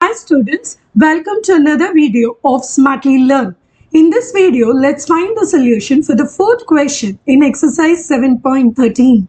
Hi students, welcome to another video of Smartly Learn. In this video, let's find the solution for the fourth question in exercise 7.13.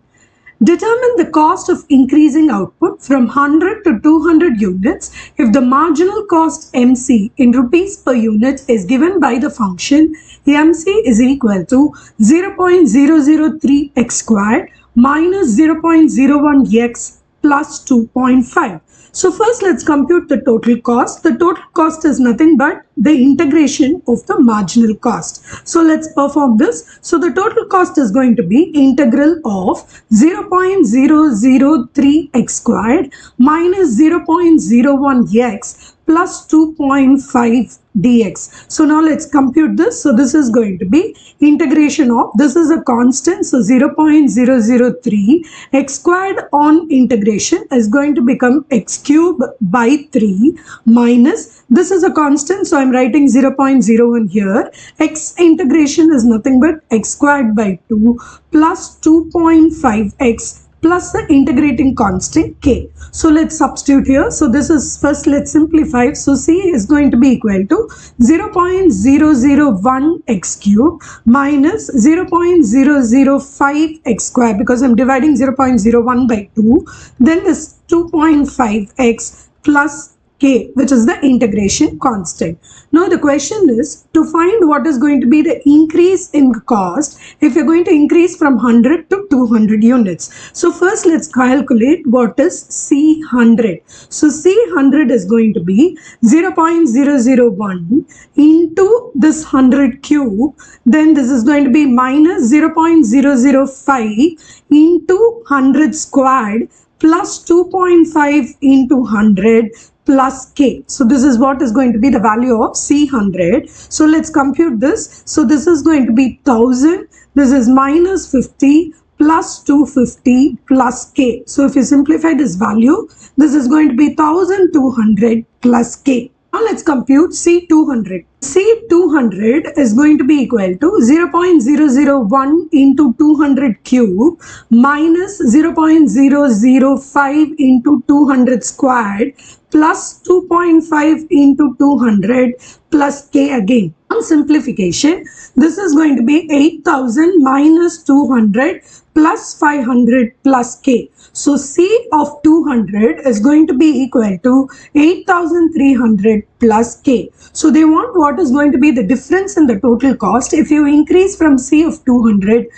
Determine the cost of increasing output from 100 to 200 units if the marginal cost MC in rupees per unit is given by the function MC is equal to 0.003x squared minus 0.01x plus 2.5. So first let's compute the total cost. The total cost is nothing but the integration of the marginal cost. So let's perform this. So the total cost is going to be integral of 0.003x squared minus 0.01x plus 2.5 dx. So now let's compute this. So this is going to be integration of, this is a constant, so 0.003 x squared on integration is going to become x cube by 3 minus, this is a constant, so I'm writing 0.01 here, x integration is nothing but x squared by 2 plus 2.5x plus the integrating constant k. So let's substitute here. So this is, first let's simplify. So c is going to be equal to 0.001 x cube minus 0.005 x square, because I'm dividing 0.01 by 2. Then this 2.5x plus k, which is the integration constant. Now the question is to find what is going to be the increase in cost if you're going to increase from 100 to 200 units. So first let's calculate what is C100. So C100 is going to be 0.001 into this 100 cube. Then this is going to be minus 0.005 into 100 squared plus 2.5 into 100 plus k. So this is what is going to be the value of C100. So let's compute this. So this is going to be 1000. This is minus 50 plus 250 plus k. So if you simplify this value, this is going to be 1200 plus k. Now let's compute C200. C200 is going to be equal to 0.001 into 200 cube minus 0.005 into 200 squared plus 2.5 into 200 plus k again. On simplification, this is going to be 8000 minus 200 plus 500 plus k. So C of 200 is going to be equal to 8300 plus k. So they want what is going to be the difference in the total cost if you increase from C of 200,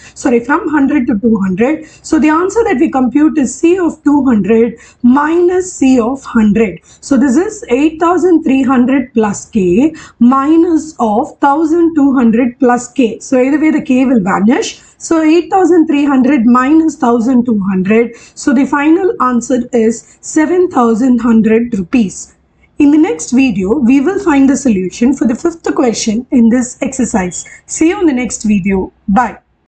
from 100 to 200. So the answer that we compute is C of 200 minus C of 100. So this is 8300 plus k minus of 1200 plus k. So either way the k will vanish. So 8300 minus 1200. So the final answer is 7100 rupees. In the next video, we will find the solution for the fifth question in this exercise. See you in the next video. Bye.